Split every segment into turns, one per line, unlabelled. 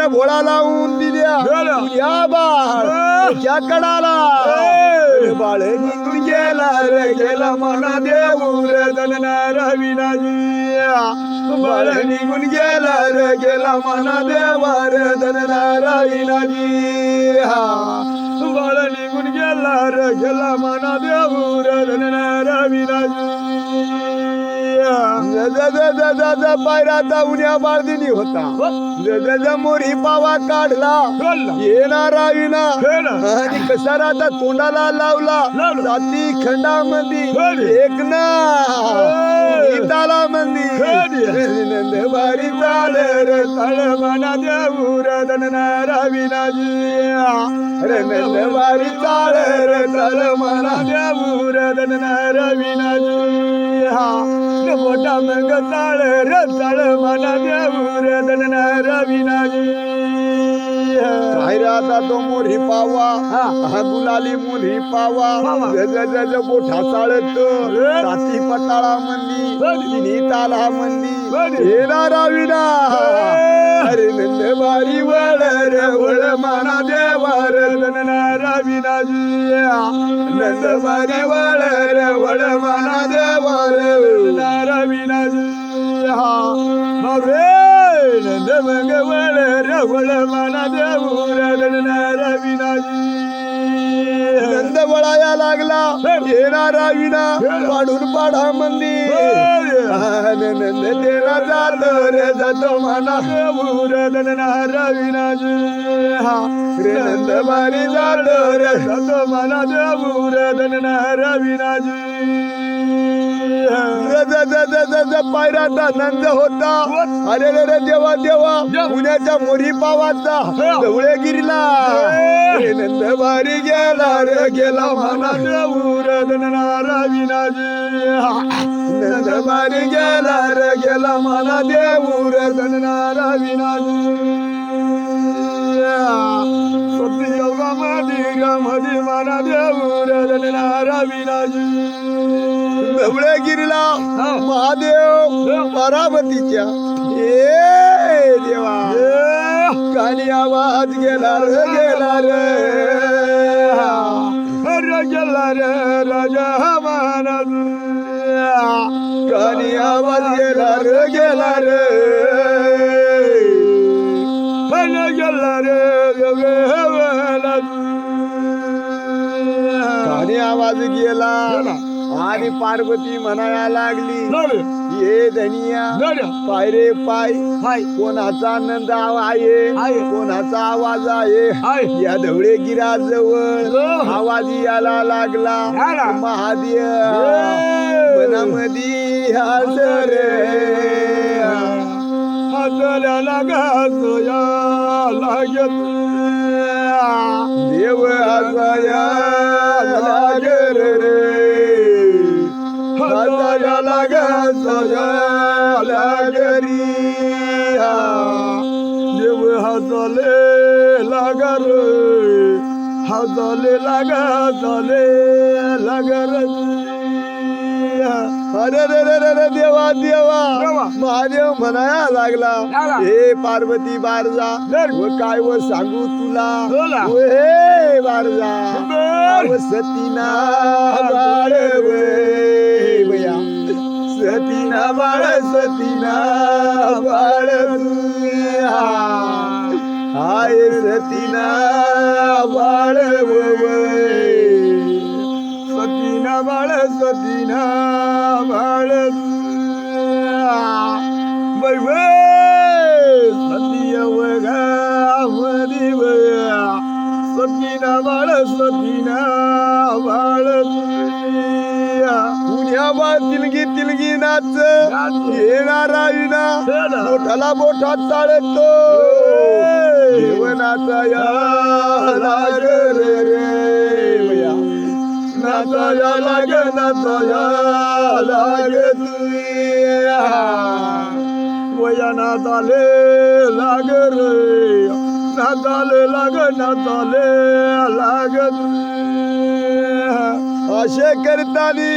रे भोळा लावून दिल्या या बाळच्या कडाला बाळ निघून गेला रे गेला मना देऊ रे धनना विनाजी बाळ निघून गेला रे गेला मना देवा रे धनना विनाजी बाळ निघून गेला रे गेला मना देऊ रे धनना विनाजी पायराचा उन्या बाळदिनी होता मोरी पावा काढला येणारा विना आणि कसा राहता तोंडाला लावला जाती खंडामध्ये एक ना गीताला मंदी नंद भारी चाले रे तळ मना देऊ रे धनना विनाजी रे नंद भारी चाले रे तळ मना देऊ रे धनना विनाजी मोठा मंग चाळ रे चाळ मना देऊ रे धनना विनाजी काय राहता तो मोरी पावा हा गुलाली मोरी पावा जज मोठा चाळत राती पटाळा मंदी ताला मंदी येणारा विना अरे नंद भारी वळ रे वळ मना देवा रे धनना विनाजी नंद भारी वळ रे वळ मना देवा रे धनना विनाजी नंद मंग वळ रे वळ मना देऊ रे धनना विनाजी नंद वळाया लागला येणारा विना पाडून पाडा मंदी नंद देना जातो रे जातो मना देऊ रे धनना विनाजी रे नंद भारी जातो रे जातो मना देऊ रे धनना विनाजी पायराचा नंद होता अरे रे देवा देवा पुण्याच्या मोरी पावाचा ढवळे गिरीला नंद भारी गेला रे गेला मना देऊ रे धनना विनाजी नंद भारी गेला रे गेला मना देऊ रे धनना विनाजी मध्ये मना देऊ रे धनना विनाजी ढवळे गिरीला महादेव परावतीच्या ए देवा कानी आवाज गेला रे गेला रे गेला रे राजा महाराज कानी आवाज गेला रे गेला रे गेला रे कानी आवाज गेला आणि पार्वती म्हणाया लागली ये धनिया पाय रे पाय कोणाचा आनंद आहे कोणाचा आवाज आहे या ढवळे गिराजवळ आवाज यायला लागला महादेव मनामध्ये हसर हसल्या लागया लागत देव हसया लागर रे हसया लागत लागरी देव हसले लागर हसले लागले लागर अरे रे रे रे देवा देवा महादेव म्हणाया लागला हे पार्वती बारजा व काय व सांगू तुला हे बारजा व सतीना बाळ वया सतीना बाळ हाय सतीना बाळ सतीना बाळ सतीय सतीना बाळ पुण्या बा तिलगी तिलगी नाच येणारा विना मोठाला मोठा चालतो जीवनाचा या लागर रे नाचाया लाग नाचाया लाग तुया वया नाचाले लाग रे नाचाले लाग नाचाले लाग असे करतानी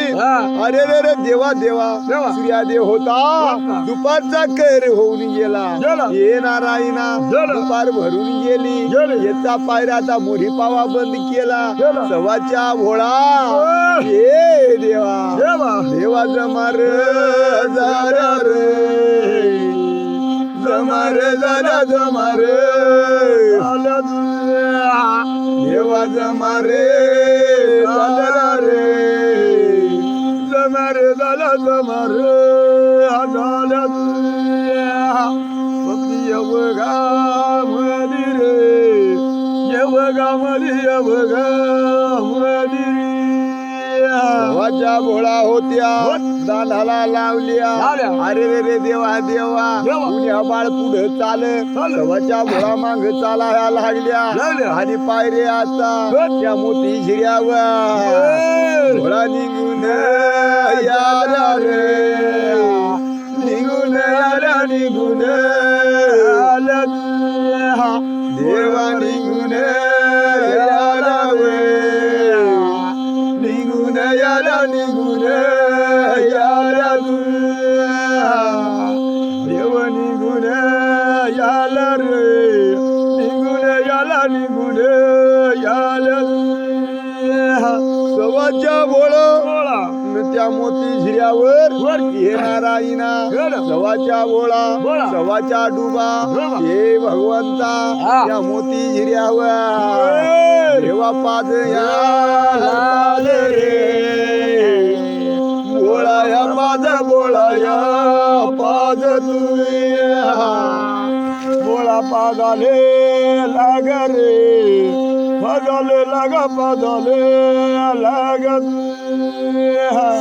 अरे रे रे देवा देवा सूर्यादेव होता दुपारचा कर होऊन गेला ये नारायणा दुपार भरून गेली याचा पायराचा मोरी पावा बंद केला सवाच्या भोळा ये देवा देवा जमार जरा रे जमार जरा जमार देवा जमारे झाला रे जमारे झाला जमार झाला येवगा मधी रे येवगा मधी येवगा मधी वाच्या भोळा होत्या दानाला लावल्या अरे रे रे देवा देवा पुण्या बाळ पुढे चाल वाच्या भोळा मांग चालाया लागल्या आणि पायरे आता त्या मोती झिऱ्यावर भोळा निघून याला रे निघून आला निघून आला देवा निघून याला निघून याला निघून याला देव निघून याला रे निघून याला निघून याला सवाच्या भोळा त्या मोती झिऱ्यावर हे नारायणा सवाच्या भोळा सवाच्या डुबा हे भगवंता त्या मोती झिऱ्यावर देवा पाद या रे भोळा या पाद भोळा या पाद तुया भोळा पादाले लाग रे पादाले लागा पादाले लाग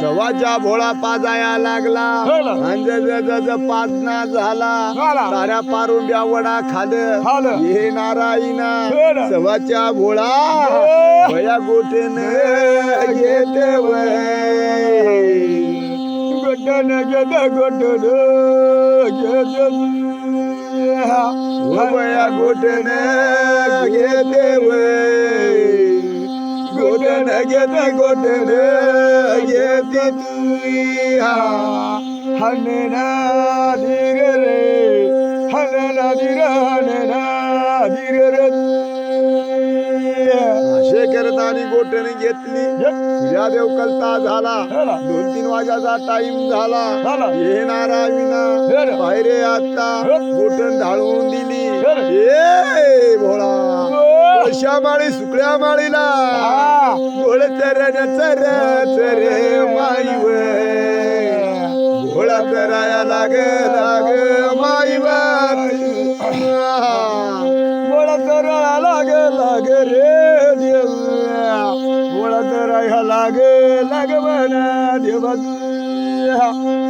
सवाच्या भोळा पाजाया लागला अंज पाजना झाला साऱ्या पारुंड्या वडा खाल हे नारायणा सवाच्या भोळा भया गोटेन घेते गोटन घेत गोटन भया गोटन घेते गोटन घेते गोटन घेते तुया हनना धीर रे हनना धीर हनना धीर रे असे करतानी गोटन घेतली सूर्यादेव कलता झाला 2-3 वाजाचा टाइम झाला हे नारायणा पायरे आता गोटन ढाळून दिली ए भोळा अशा माळी सुकड्या माळीला भोळ चरण चर माईव भोळा चराया लाग लाग माईव भोळा चराया लाग लाग रे देव भोळा चराया लाग लाग म्हणा देवा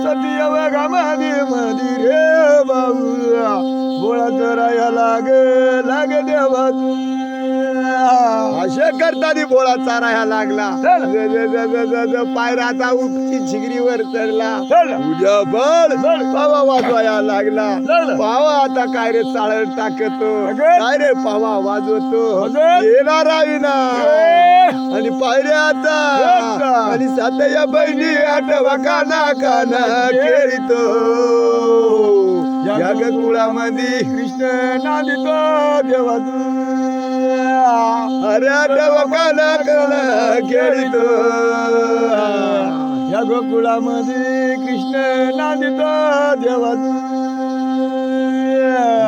सत्य बघा मधी मधी रे बाबू भोळा चराया लाग लाग देवा असे करतानी भोळा चाराया लागला पायराचा उपची झिगरीवर चढला उद्या बळ पावा वाजवाया लागला पावा आता काय रे चाळ टाकतो काय रे पावा वाजवतो येणार ना आणि पायऱ्या आता आणि सातया बहिणी आठवा काना काना खेळतो या कुळामध्ये कृष्ण नांदितो देवा अरे आठवा काना काना खेळतो या गोकुळामध्ये कृष्ण नांदितो देवा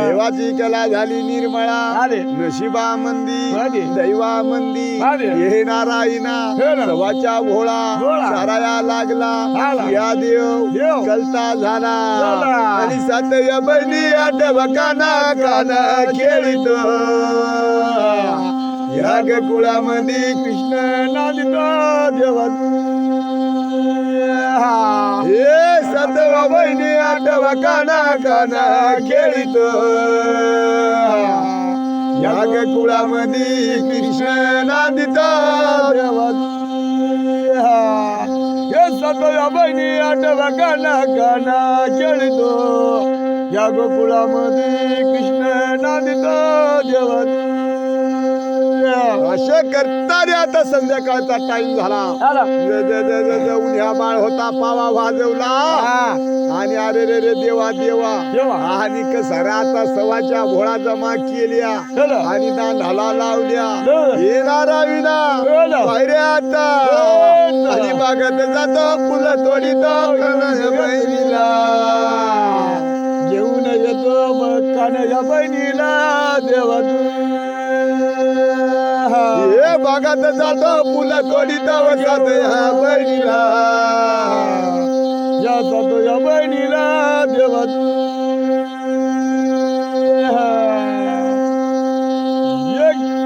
देवाची कला झाली निर्मळा नशिबा मंदी दैवा मंदी हे नारायणा सवाच्या भोळा साराया लागला या देव कलता झाला आणि सातया बहिणी आठवा काना काना खेळतो या गोकुळामध्ये कृष्ण नांदितो देवा हे सातवा बहिणी आठवा काना काना खेळतो या गोकुळामध्ये कृष्ण नांदितो देवा हे सातव्या बहिणी आठवा काना काना खेळतो या गोकुळामध्ये कृष्ण नांदितो देवा असे करताना आता संध्याकाळचा टाइम झाला. उन्ह्या बाळ होता पावा वाजवला आणि अरे रे रे देवा देवा आणि कसारा आता सवाच्या भोळा जमा केल्या आणि दांडाला लावल्या. येणारा विना पायऱ्या आता आणि बागत जातो फुलं तोडीतो बहिणीला घेऊन येतो कान्या बहिणीला देवा हे बागात जातो फुलं तोडीतो जातो ह्या बहिणीला जातो या बहिणीला देवा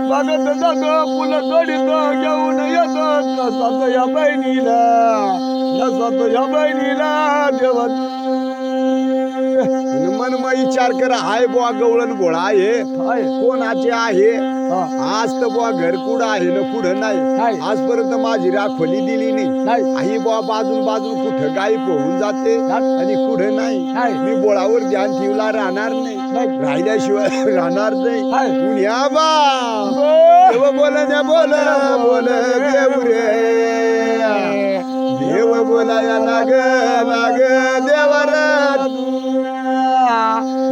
बागत जातो फुलं तोडीतो घेऊन येतो जातो या बहिणीला जातो या बहिणीला देवा मन मग विचार करा हाय बुवा गवळण गोळा आहे कोणाचे आहे आज तर बुवा घर कुठं आहे ना कुठं नाही आजपर्यंत माझी राखोली दिली नाही आई बुवा बाजून बाजून कुठं गायब होऊन जाते आणि कुठं नाही मी बोळावर ध्यान ठेवला राहणार नाही राहिल्याशिवाय राहणार नाही पुण्या बा देव बोल न बोल बोल देव रे देव बोलाया लाग लाग देवर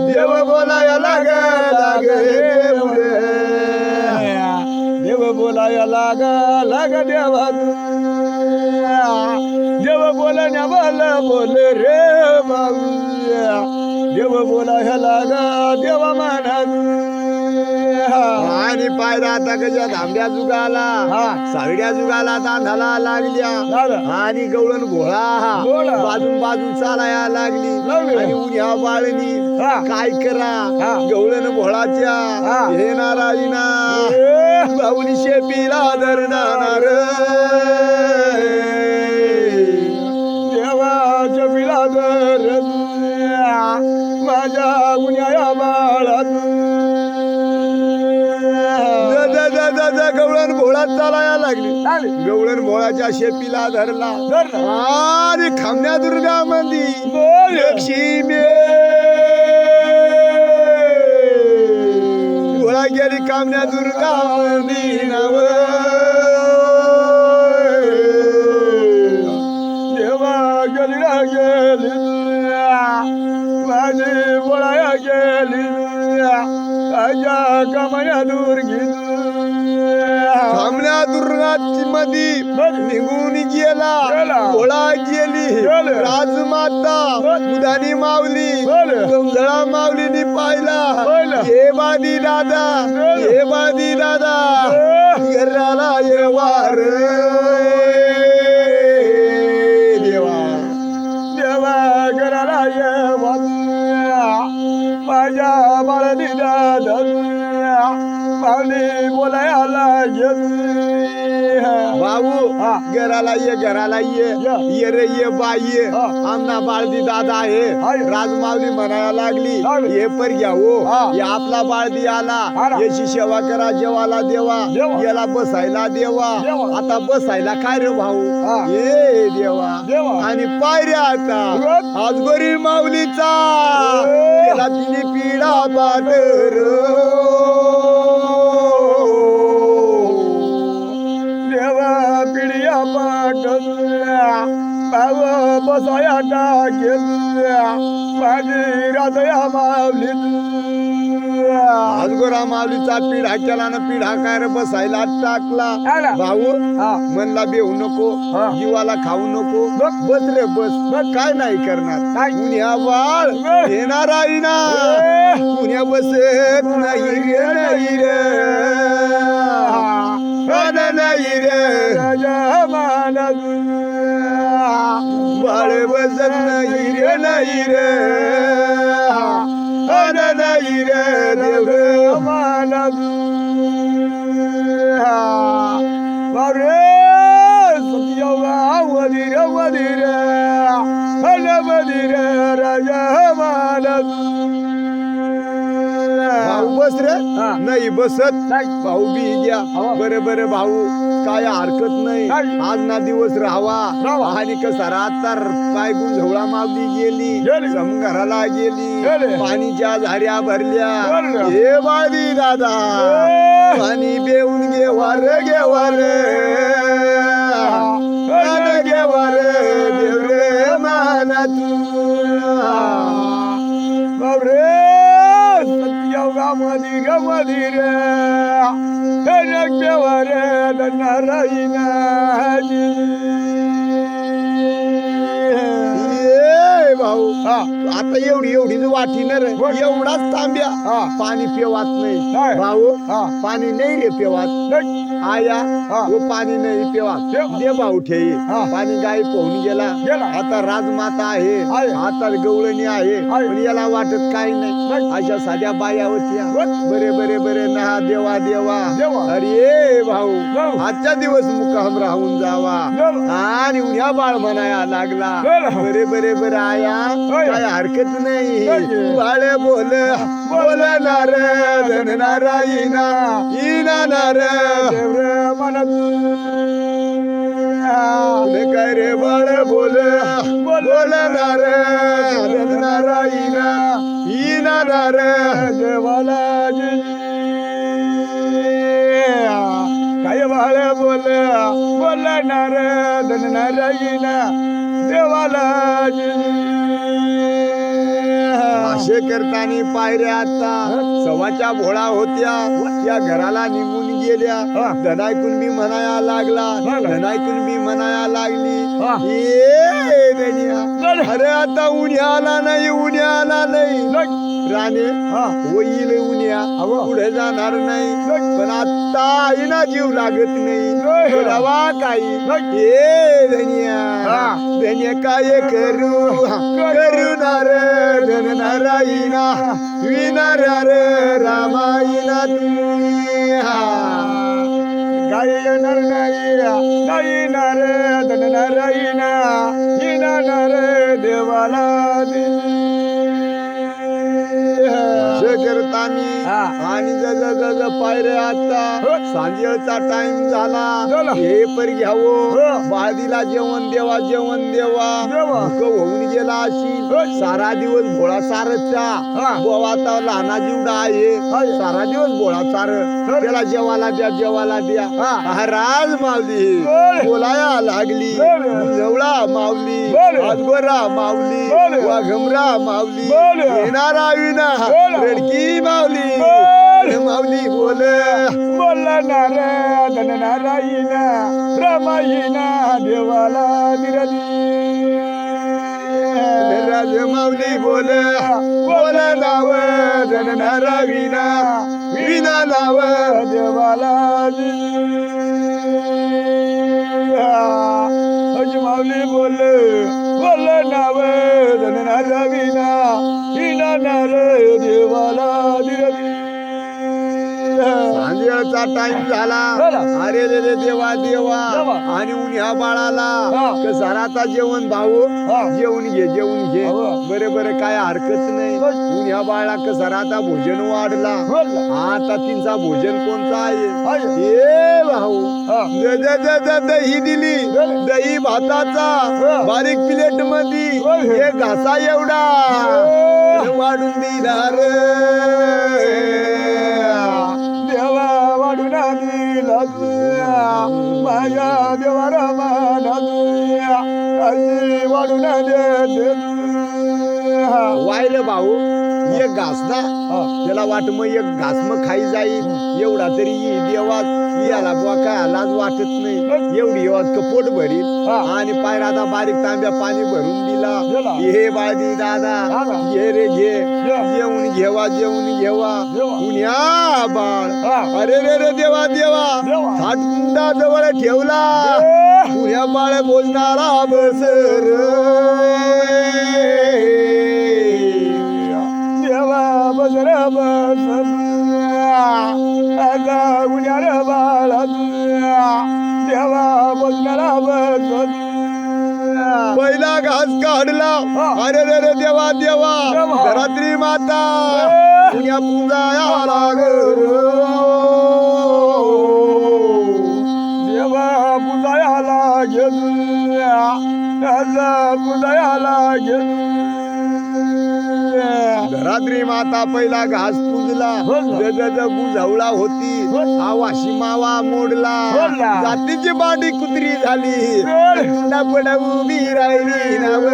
देव बोलाया लाग लाग देव रे देव बोलाया लाग लाग देवा देव बोलण्या बोल बोल रे बाबू देव बोलाया लाग देवा माना आणि पायरा आता कशा धांब्या जुगाला सावड्या जुगाला दांडाला लागल्या आणि गवळण घोळा बाजून बाजून चालाया लागली आणि उन्ह्या बाळणी काय करा गवळण घोळाच्या हे नारायणा बाऊली शेपीला धरणार देवाच्या पिला धर माझ्या उन्ह्या बाळा गवळण भोळा चालाया लागली गवळण भोळाच्या शेपीला धरला आणि खामण्या दुर्गा मंदी लक्ष्मी भोळा गेली खामण्या दुर्गा मंदी नाव देवा गेली गेली माझी भोळा गेली कामण्या दुर्गी खामण्या दुर्गाची मधी निघून गेला भोळा गेली राजमाता मुदानी मावली गंधळा माऊलीनी पाहिला हे बादी दादा हे बादी दादा घराला ये वार देवा देवा घराला ये वार माझ्या बाळनी दादा माऊली बोलायला बाबू घराला ये रे ये बाई आमना बाळदी दादा आहे राजमाऊली म्हणायला लागली ये पर घ्या हो ये आपला बाळदी आला याची सेवा करा जेवाला देवा याला बसायला देवा आता बसायला काय रे भाऊ ये देवा आणि पायऱ्या आता आज गोरी माऊलीचा त्याला तिने पिढा पादर देवा पिढिया पाठवल्या भाव बसाया टाकेल्या माझी हृदया मावली आजगोरा माऊलीचा पिढा केला ना पिढा काय रे बसायला टाकला भाऊ मनला बेहू नको जीवाला खाऊ नको बस रे बस काय नाही करणार पुण्या बाळ येणार आहे ना पुण्या बसत नाही रे नाही रे नाही रे राजा माना बाळ बसत नाही रे नाही रे नाही रे देव माना रे सत्य वधीर वधीर वधीर राजा माना भाऊ बस रे नाही बसत भाऊ बी घ्या बरं बरं भाऊ काय हरकत नाही. आज ना दिवस राहावा आणि कसा राहता पाय गुंझवळा मावली गेली, समघराला गेली, पाणीच्या झाऱ्या भरल्या. हे बाळदी दादा पाणी बेऊन घेवार घेवार घेवार देवरे माना योगा मधीर मधीर घेवार नारायण भाऊ. आता एवढी एवढीच वाटी न रे, एवढाच तांब्या पाणी पेवात नाही भाऊ. पाणी नाही रे पेवात आया, वो पाणी नाही पेवात. दे भाऊ ठेई पाणी. गाय पोहून गेला, आता राजमाता आहे, आता गवळणी आहे, पण याला वाटत काही नाही. अशा साध्या बाया होत्या. बरे बरे बरे ना देवा देवा. अरे भाऊ आजच्या दिवस मुक्काम राहून जावा आणि उन्या बाळ म्हणाया लागला. बरे बरे बरे आया काय हरकत नाही. बाळ बोल बोलणार नारायणा इना नार देव्र म्हणत काय रे बाळ बोल बोलणार नारायणा इना नार देवाला काय बाळ बोल बोलणार नारायणा देवाला असे करतानी पायऱ्या आता सवाच्या भोळा होत्या, त्या घराला निघून गेल्या. धनायकून बी म्हणाया लागला, धनायकून बी म्हणाया लागली. ये गण्या, अरे आता उन्या आला नाही, उन्या आला नाही. राणे होईल उन्या, पुढे जाणार नाही. पण आता आईना जीव लागत नाही. करावा काही हे धनिया धन्य काय करू करू नार धन नारायणा विनार रामायणा तुम्ही काय येणार नाही नार धन नारायणा विनार देवाला करतानी. आणि जज जज पायरे आता सांजेचा टाइम झाला. हे पर घ्यावं बाळदीला जेवण देवा जेवण देवा. भूक होऊन गेला अशी. सारा दिवस भोळा सारचा बोवाता लहाना जीवडा आहे. सारा दिवस भोळा सार त्याला जेवाला द्या जेवाला द्या. राज मावली बोलाया लागली. जवळा मावली आजगोरा मावली वाघमरा मावली येणारा विना रडकी मावली माऊली बोल बोलणार धन नारायण रामायण देवाला राज माऊली बोल बोल नाव धन नारायण विना नाव देवाला माऊली बोल बोल नाव धन नारायण विना नार देवाला सांजेचा टाइम झाला. अरे रे रे देवा देवा. आणि उन्ह्या बाळाला कसा राहता जेवण भाऊ जेवून घे जेवून घे. बरे बरे काय हरकत नाही. उन्ह्या बाळा कसा राहता भोजन वाढला. आता तिचा भोजन कोणता आहे हे भाऊ. दही दिली दही भाताचा बारीक प्लेट मध्ये एक घासा एवढा वाढून दिला रे देवा वाढून दिला माझ्या देवा रामाला वाढून वायले भाऊ. एक घास ना त्याला वाट मग एक घास मग खाई जाईल एवढा तरी देवा याला बुवा काय लाज वाटत नाही. एवढी कपोट भरील आणि पायरादा बारीक तांब्या पाणी भरून दिला. हे बाळदी दादा घे रे घे जेवून घेवा जेवून घेवा. उन्या बाळ अरे रे रे देवा देवा. हातकुंडा जवळ ठेवला. उन्या बाळ बोलणारा बसर देवा बसर बस उन्या बाळ देवा बोलणारा बस. पहिला घास काढला. अरे रे रे देवा देवा. रात्री माता पुण्या पूजाया लाग देवा लक्ष्मी माता पहिला घास पुजला जग बुजावळा होती आवाशी मावा मोडला जातीची बाडी कुत्री झाली पडा उभी राहिली नाव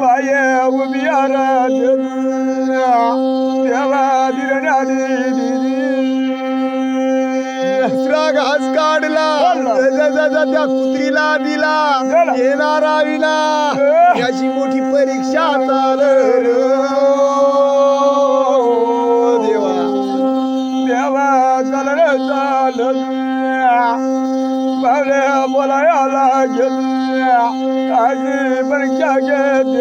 बाया उभी दुसरा घास काढला त्या कुत्रीला दिला येणारा विना याची मोठी परीक्षा देवा देवा चाल बोलायला परीक्षा घेत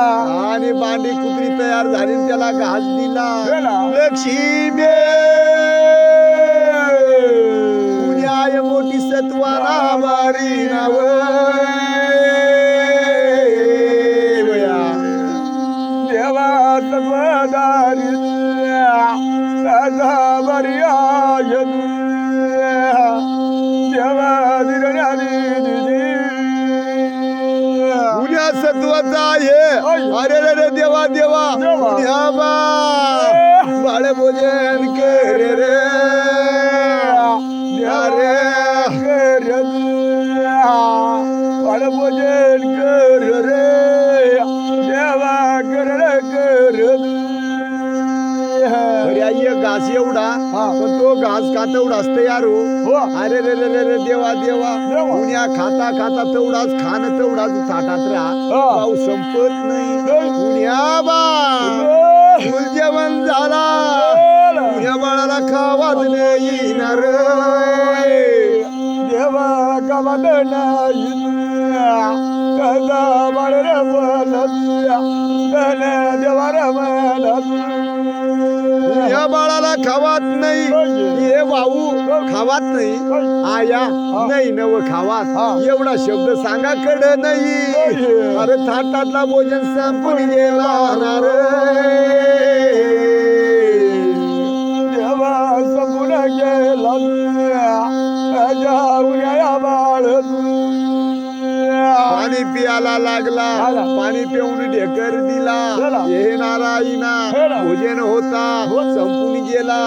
आणि बांडी कुत्री तयार झाली त्याला घास दिला लक्ष्मी पुण्याय मोठी सत्वाना मारी नाव देवा सत्वदारी पुण्या सत्वाचा आहे अरे रे देवा देवा देवा बाळ भोजन कर रे बाळ भोजन कर रे देवा कर घास एवढा पण तो घास खातवडाच तयार हो अरे रे रे रे रे देवा देवा पुण्या खाता खाता तेवढाच खान तेवढाच थाटात राहा पाऊस संपत नाही पुण्या बा फुल जेवण झाला पुण्या बाळाला खावाच नाही येणार देवा गावात नाही कदा बाळ देवा या बाळाला खावात नाही हे भाऊ खावात नाही आया नाही नव खावात एवढा शब्द सांगा कड नाही अरे थाटातला भोजन संपून गेला देवा संपून गेला बाळ पाणी पियाला लागला पाणी पिऊन ढेकर दिला हे नारायणा भोजन होता संपून गेला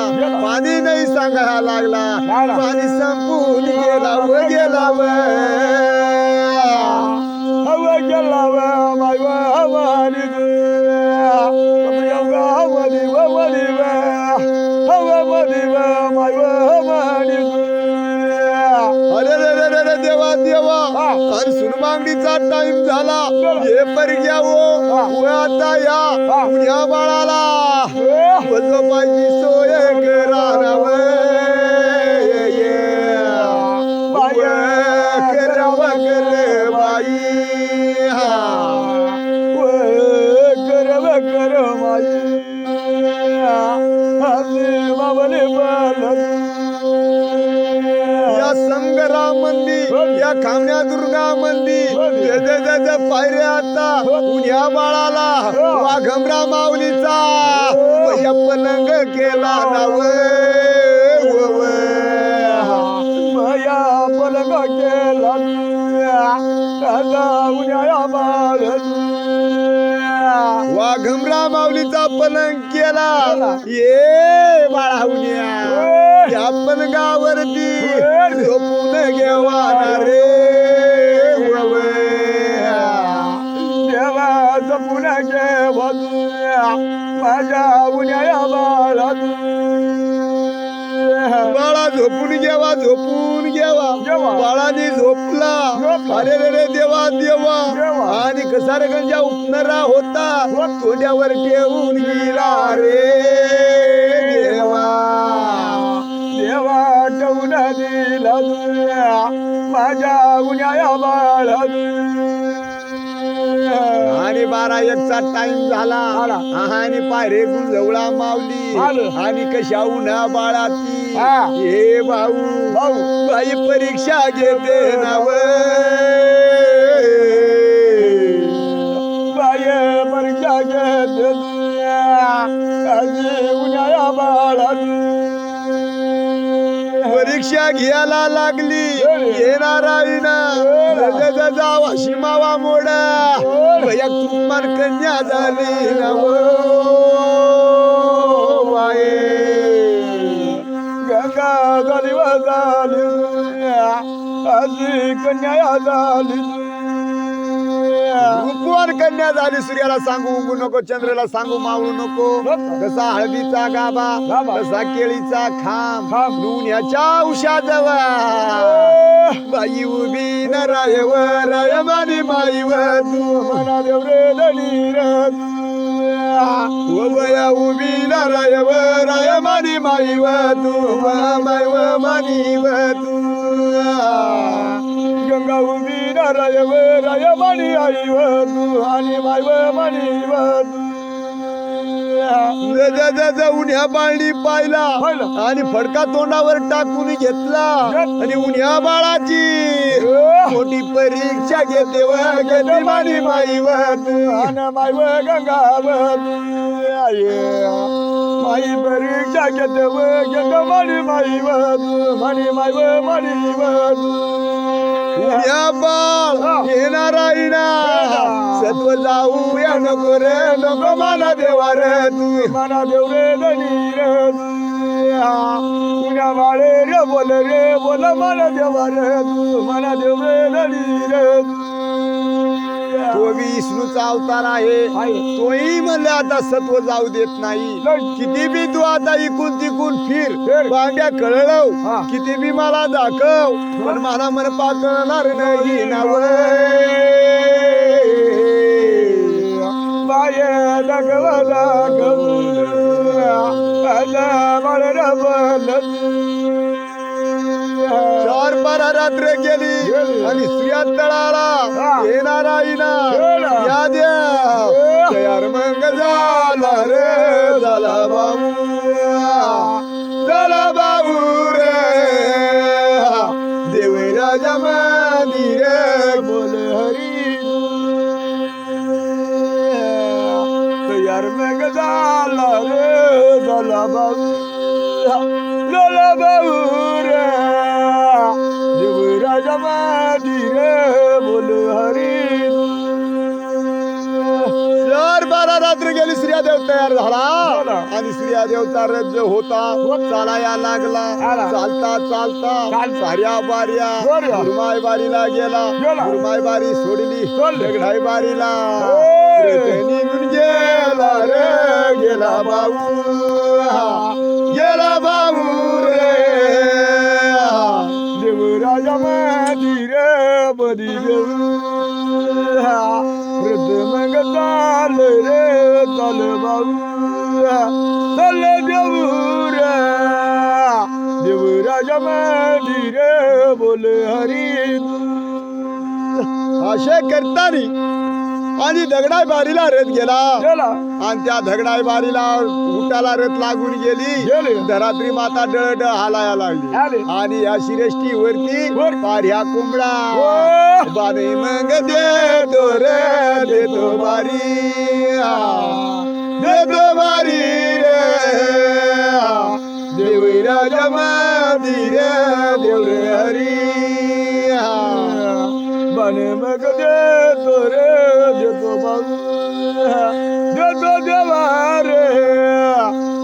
पाणी नाही सांगायला लागला पाणी संपून गेला व गेला अरे रे रे रे देवा देवा आणि सुनमागणीचा टाइम झाला हे पर घ्या आता या पुण्या बाळाला बजोबाची सोय करा कर बाई कर माई संग्राम मंदिर या खामण्या दुर्गा मंदिर पायऱ्या आता पुण्या बाळाला वाघमरा माऊलीचा पलंग केला नाव पलंग केला वाघमरा माऊलीचा पलंग केला ये बाळा उन्या या पलंगावरती झोपून घेवाना रे देवा झोपून घेवा माझ्या उन्या बाळा बाळा झोपून घेवा बाळाने झोपला अरे रे रे देवा देवा आणि कसा रे गंजा उपणारा होता तोंड्यावर ठेवून गेला रे देवा देवा ठेवून दिला माझ्या उन्या बाळा आणि 12-1चा टाइम झाला आणि पायरे गुंजवळा मावली आणि कशा उन्हा बाळाची हे भाऊ बाई परीक्षा घेते नाव बाई परीक्षा घेते उन्हा बाळा परीक्षा घ्यायला लागली येणारा विना जावा शिमावा मोडा भया तुमान कन्या झाली नव बाये गंगा झाली वाजाली आजी कन्या झाली उपवान कन्या झाली सूर्याला सांगू उगू नको चंद्राला सांगू मावळू नको कसा हळदीचा गाभा कसा केळीचा खांब दुन्याच्या उशा जवा बाई उभी न राय मानी माई तू मना देव रे दणी बया उभी न राय मानी माई तू माय मानी तू गंगा उभी न राय मानी आई तू आणि माय मानी उन्ह्या बाळणी पाहिला आणि फडका तोंडावर टाकून घेतला आणि उन्ह्या बाळाची मोठी परीक्षा घेते मानी माई माय गंगा माई परीक्षा घेते मानी माई मानी माय उन्ह्या बाळ येणार सत्व जाऊ या नको रे नको माना देवा रे तू माना देव रे दणी रे पुण्या बाळे रे बोल माना देवा रे तू माना देव रे दणी रे तो विष्णूचा अवतार आहे तोही म्हणले आता सत्व जाऊ देत नाही किती बी तू आता इकून तिकून फिर बांड्या कळलव किती बी मला दाखव पण मला मन पाकणार नाही नाव बाये दगवला चार बारा रात्र गेली आणि स्त्रिया तळाला येणार या द्या तयार मग झाला रे झाला बाबू रे देव राजा मानी रे बोल हरी तयार मग झाला रे झाला बाबू रे देव राजा मानी रे बोल हरी चार बारा रात्र गेली श्रीदेव तयार झाला आणि श्रीदेवचा रज्ज होता चालाया लागला चालता चालता साऱ्या बाऱ्या गुरमाय बारीला गेला गुरमाय बारी सोडली दगडाई बारीला निघून गेला रे गेला बाबू रे देव राजा मादी रे बदी वृद्ध मग चाल रे चाल बाबू चाल देव राजा मादी रे बोल हरी असे करतानी आणि दगडाई बारीला रथ गेला आणि त्या दगडाई बारीला उठाला रथ लागून गेली धरात्री माता डळ हालाया लागली आणि या शिरेष्टी वरती पाऱ्या कोंबडा बाने मग देतो रे देतो बारी रे देव राजा मादी रे देव रे हरी बाने मग देतो रे देतो बाबू देतो देवा रे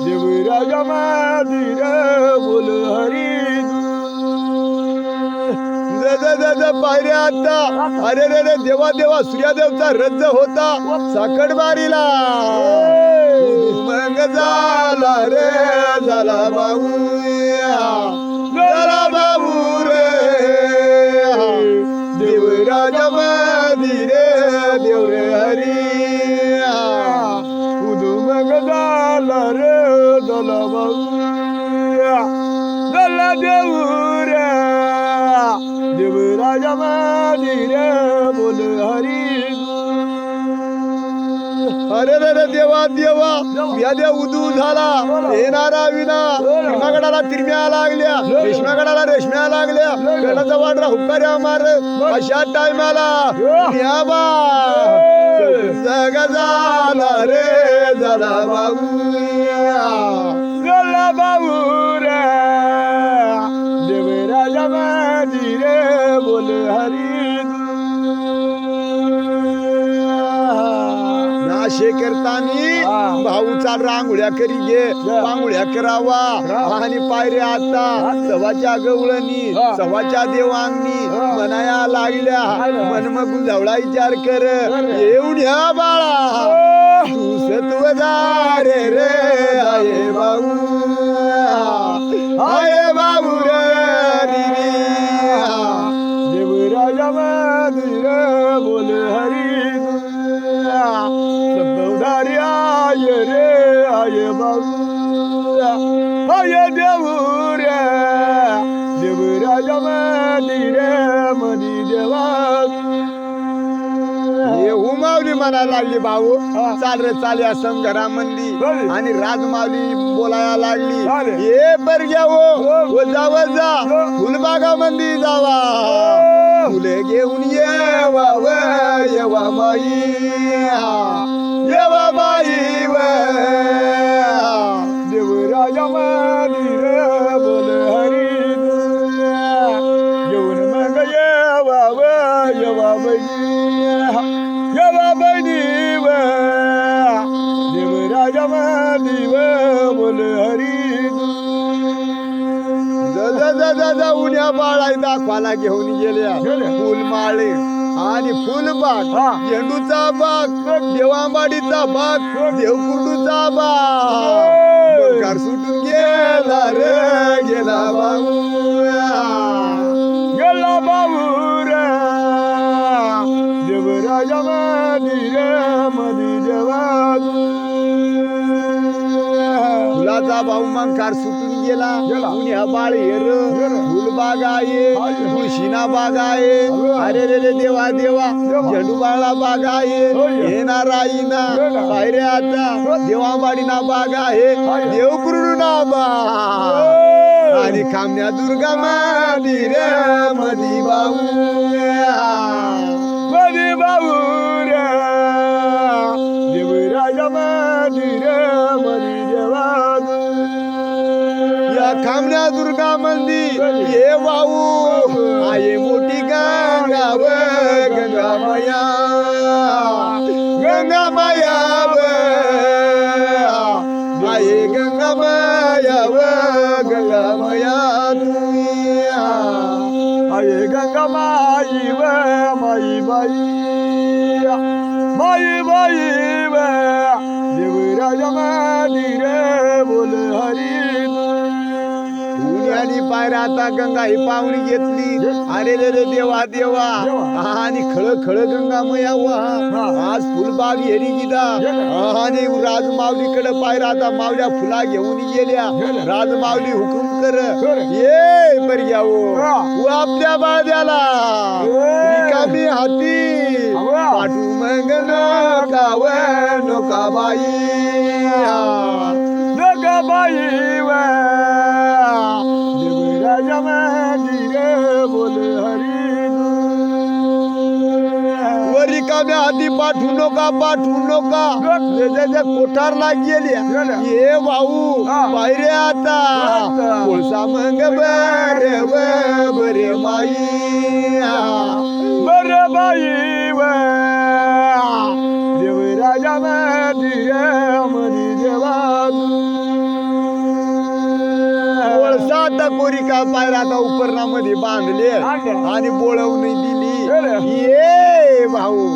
देव राजा मादी रे बोल हरी पायऱ्या आता अरे रे रे देवा देवा सूर्यादेवचा रज्ज होता साकडबारीला मग झाला रे झाला बाबू रे देव राजा मादी रे देव रे हरी उदू मग झाला रे झाला बाबू झाला देव रे देव राजा मादी रे बोल हरी अरे रे रे देवा देवा या देव उदू झाला येणारा विना भीमागडाला तिरम्या लागल्या रेशम्यागडाला रेशम्या लागल्या गडाचा वाडरा हुक्काऱ्या मार अशा टायमाला या बा जग झाला रे झाला बाबू रे देव राजा मादी रे बोल हरी येतानी भाऊचा रांगोळ्या करी घे पांगुळ्या करावा आणि पायऱ्या आता सवाच्या गवळणी सवाच्या देवांनी मनाया लागल्या मन मग जवळा विचार कर एवढ्या बाळा तू सत्वदार रे आये बाबू आये बाबू रे देवराजा मंदिर बोल हरी सत्वदारी आये रे आये बाबू आये देऊ रे देवराजा मंदिर मनी देवा उमावली म्हणायला लागली भाऊ चाल रे चाल या घरामंदी आणि राजमावली बोलायला लागली ये बर घ्या वजा वजा फुलबागा मंदी जावा फुले घेऊन येवा बाई येवा बाई देवराजा मंदिर बोल हरी घेऊन मग येवा बाई देवराजा मंदिर बोल हरी जा उन्या बाळाई दाखवाला घेऊन गेल्या फुलमाळे आणि फुलबाग झेंडूचा बाग देवांबाडीचा बाग देवकुंडूचा बाग घर सुटून गेला रे गेला बाबू गेला बाबू रे देवराजा मंदिर मधी देवा फुलाचा भाऊ मग कार सुटून गेला उन्या बाळ हेर फुलबाग आहे तुळशीना बाग आहे अरे रे रे देवा देवा झेंडूबाळा बाग आहे येणार आईना पायऱ्या आता देवाबाडीना बाग आहे देवकुरुडूना बाग आणि खामण्या दुर्गा मंदिर मधी भाऊ मधी भाऊ रे देवराजा मंदिर मधी देवा या खामण्या दुर्गा मंदिर ये भाऊ आहे मोठी गंगाव गंगामाया गंगामाया आहे गंगामाया गंगामाया आहे गंगामाई माई बाई माई बाई देवराजा मंदिर बोल हरी आणि पायऱ्या आता गंगा ही पाहुणी घेतली अरे रे रे देवा देवा आणि खळ खळ गंगा मया आज फुलबाग हेरी गिदा आणि राजमावलीकडे पायऱ्या आता मावल्या फुला घेऊन गेल्या राजमावली हुकूम कर ये बर घ्यावो आपल्या बाळद्याला रिकामी हाती पाठू मग नकाव नोकाबाई नोकाबाई देवराजा मंदिर बोल हरी वरी काम्या हाती पाठवू नका कोठारला गेल्या ये भाऊ पायरे आता कोळसा मग बरे बाई बर बाई देवराजा मंदिर मधी देवा कोळसा कोरी का पायरा आता उपरणामध्ये बांधले आणि बोळवून दिली ये भाऊ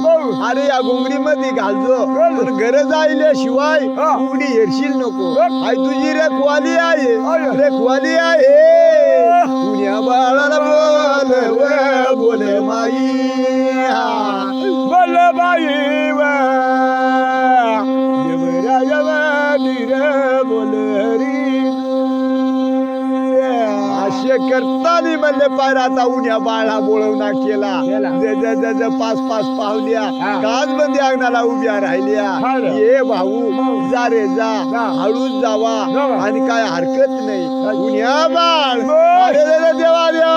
अरे या घोंगडी मध्ये घालजो पण गरज आल्याशिवाय घोंगडी हेरशील नको आई तुझी रेखवाली आहे रेखवाली आहे पुण्या बाळाला बोले माई बोल बाई देवराजा मंदिर बोल हरी करतानी म्हणले पायरा आता उन्या बाळा बोळवणा केला पाच पाहुल्या काच बंदी अंगणाला उभ्या राहिल्या ये भाऊ जा रे जा हळूच जावा आणि काय हरकत नाही उन्या बाळ अरे देवा देवा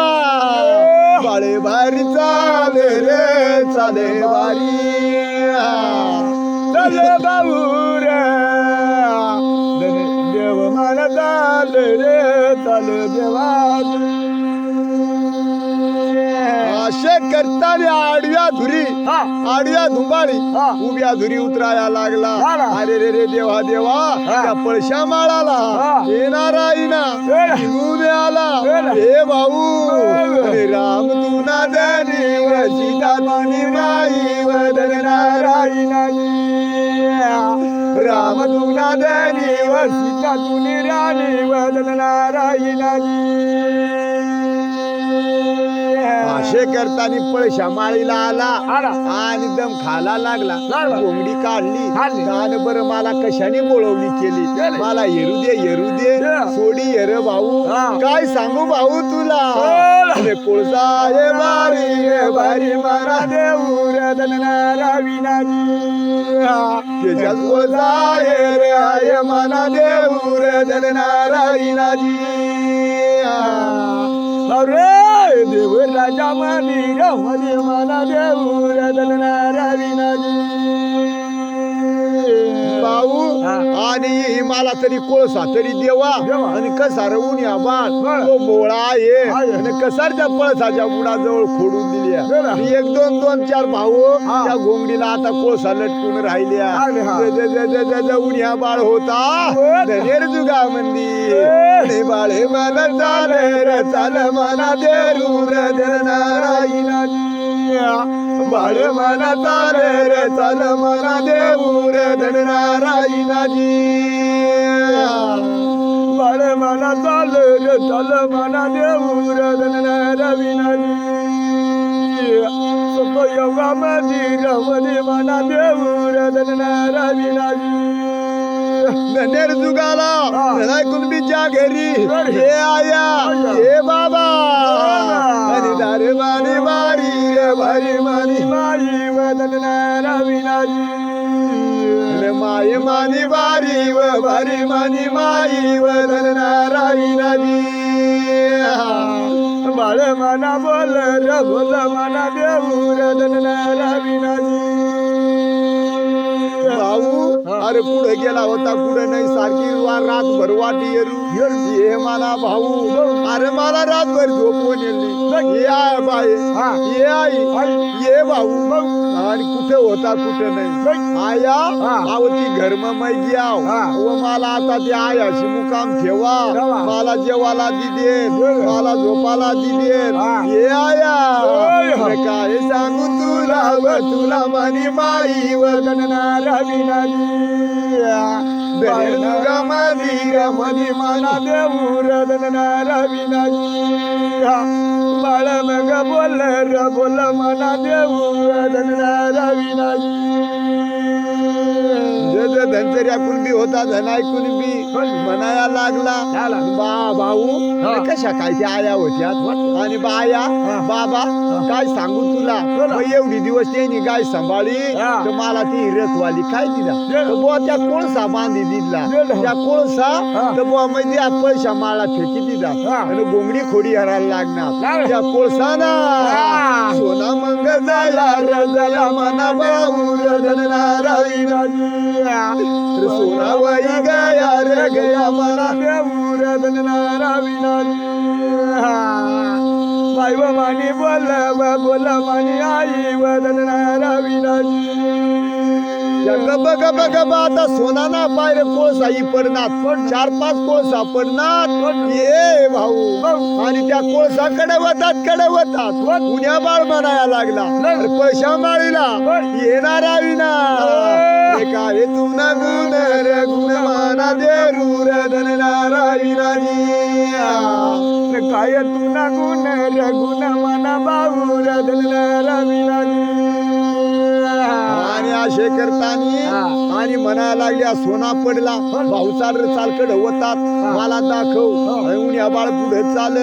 बाळे भारी चाले रे चाले भारी चाले भाऊ रे देव मला चाले रे चाले देवा करताना आडव्या धुंबाळी उभ्या धुरी उतराया लागला. अरे रे रे देवा देवा त्या पळशा माळाला हे नारायणा निघून आला. हे भाऊ अरे राम तू ना धनी व सीता तुनी माई वदन नारायणाची. राम तू ना धनी व सीता तुनी राणी वदन नारायणाची. असे करताना पळशा माळीला आला आणि दम खाला लागला. कोंबडी काढली कान बर मला कशाने बोळवणी केली. मला येरू दे सोडी येर भाऊ. काय सांगू भाऊ तुला. कोळसा हे भारी मारा देऊ रदनाराविनाजी. त्याच्यात कोळसा हे रे आय मना देऊ रदनाराविनाजी. अरे देव राजा मंदिर मध्ये मना देऊ रदनाराविनाजी. भाऊ आणि मला तरी कोळसा तरी देवा आणि कसा रवून या बाण तो मोळा आहे आणि कसारच्या पळसाच्या बुडाजवळ खोडून दिल्या. एक दोन दोन चार भाऊ त्या घोंगडीला आता कोळसा लटकून राहिल्या. जाऊन या बाळ होता धनेर जुगा मंदिर बाळे मला चाल मना देरू नारायणाजी. बाळ मना चाल मना देऊ नारायणाजी. बाळ मना चाल मना देऊ नारायणाजी. योगा मंदिर मध्ये मना देऊ नारायणाजी. धनेर जुगाला कुणबीच्या घरी हे आया हे बाबा आणि दारे माने भारी मानी माई वदन नारायणाजी. माय मानी भारी मानी माई वदन नारायणाजी. बाळ मना बोल मना देऊ रदन नारायणाजी. भाऊ अरे पुढे गेला होता पुढे नाही सारखी रातभर वाटी ये मला भाऊ. अरे मला रातभर झोपवून येली. ये बाई ये आई ये भाऊ. आणि कुठे होता कुठे नाही. आया आवती घर मै ग्याव व मला आता ते आयाशी मुकाम ठेवा. मला जेवाला दिदे मला झोपाला दिदे. ये आया काय सांगू तुला मनी माई वदन नारायणाजी. मनी मना देऊ रदन नारायणाजी. बाळ मग बोल मना देऊ रदन नारायणाजी. धनसरी कुणबी होता धनाय कुणबी म्हणाया लागला. भाऊ कशा काय त्या आया होत्या आणि बाया बाबा काय सांगू तुला. एवढी दिवस त्यांनी गाय सांभाळी तर मला ती रखवाली काय दिला बुवा. त्या कोळसा बांधी दिला त्या कोळसा तर बुवा मध्ये पैसा माळा फेकी दिला आणि गोंगडी खोडी हरायला लागणार. त्या कोळसा ना सोना मंग झाला मना भाऊ रदन नारायणाजी. सोना वही गया रे गया मना देऊ रदन नारायणाजी. बाई व मानी बोल मानी आई वदन नारायणाजी. गब आता सोना ना पायरे कोळसा ही पडणार 4-5 कोळसा पडणार. ये भाऊ आणि त्या कोळसा कडे वतात उन्या बाळ म्हणाया लागला. पैशा माळीला येणार विना काय तू ना गुण माना देरू रदन नारायणाजी. काय तू ना गुण माना भाऊ रदन नारायणाजी. आणि असे करतानी आणि म्हणायला लागल्या सोना पडला. भाऊ चालकड होतात मला दाखव. उन्या बाळ पुढे चाल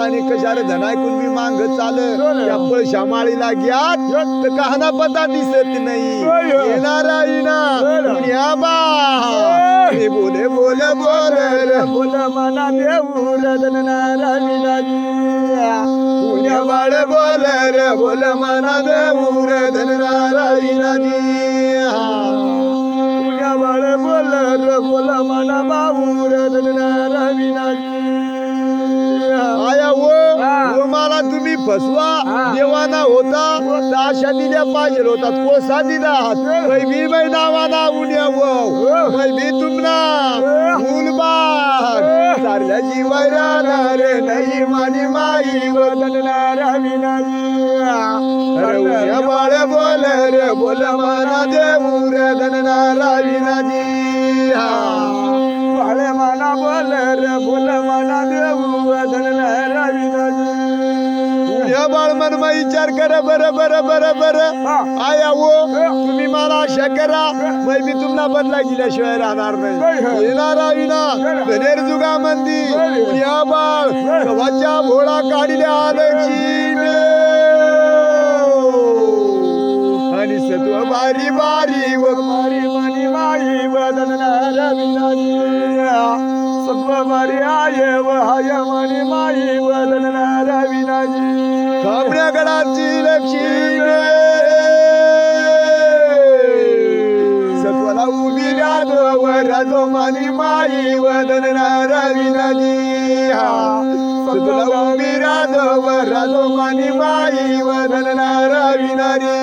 आणि कशार धनाय कुणबी मांग चाल. त्या पळशा माळीला घ्यात तर कहाना पता दिसत नाही. नारायणा उन्या बाळ बोल मना देऊ रदन नारायणाजी. उन्या बाळ बोल मना देऊ रदन नारायणाजी. उन्या बाळ बोल मना भाऊ रदन नारायणाजी. आया वो मला तुम्ही फसवा देवा नावाना होता अशा दिल्या पाहिजे होता कोसा दिला मी मै नावाना उड्या मै भी तुमना मूलबाग सारल्या जीवायला रे नाही मानी माई वदनणारा विनाजी बाळ बोल रे बोल माना देऊ रे धनणारा विनाजी बाळ माना बोल रे बोल माना देऊ धनणारा विनाजी या बाळ मन विचार करा बरं बरं बरं बरं आया हो तुम्ही मला आशा करा मी तुम्हाला बदला गेल्याशिवाय राहणार नाही येणारा विना गणेर जुगा मंदी या बाळ गव्हाच्या भोळा काढल्या आलची आणि सत्व बारी बारी व मारी मानी माई वदनणारा विनाजी सत्व बारी आये व हाय मानी माई वदनणारा विनाजी कामण्या गडाची लक्ष्मी सत्वला उभी राजो मानी माई वदनणारा विनाजी सत्वला उभी राजो मानी माई वदनणारा विनाजी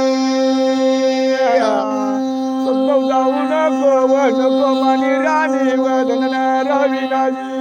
सत्व जाऊ नको मानी राणी वदनणारा विनाजी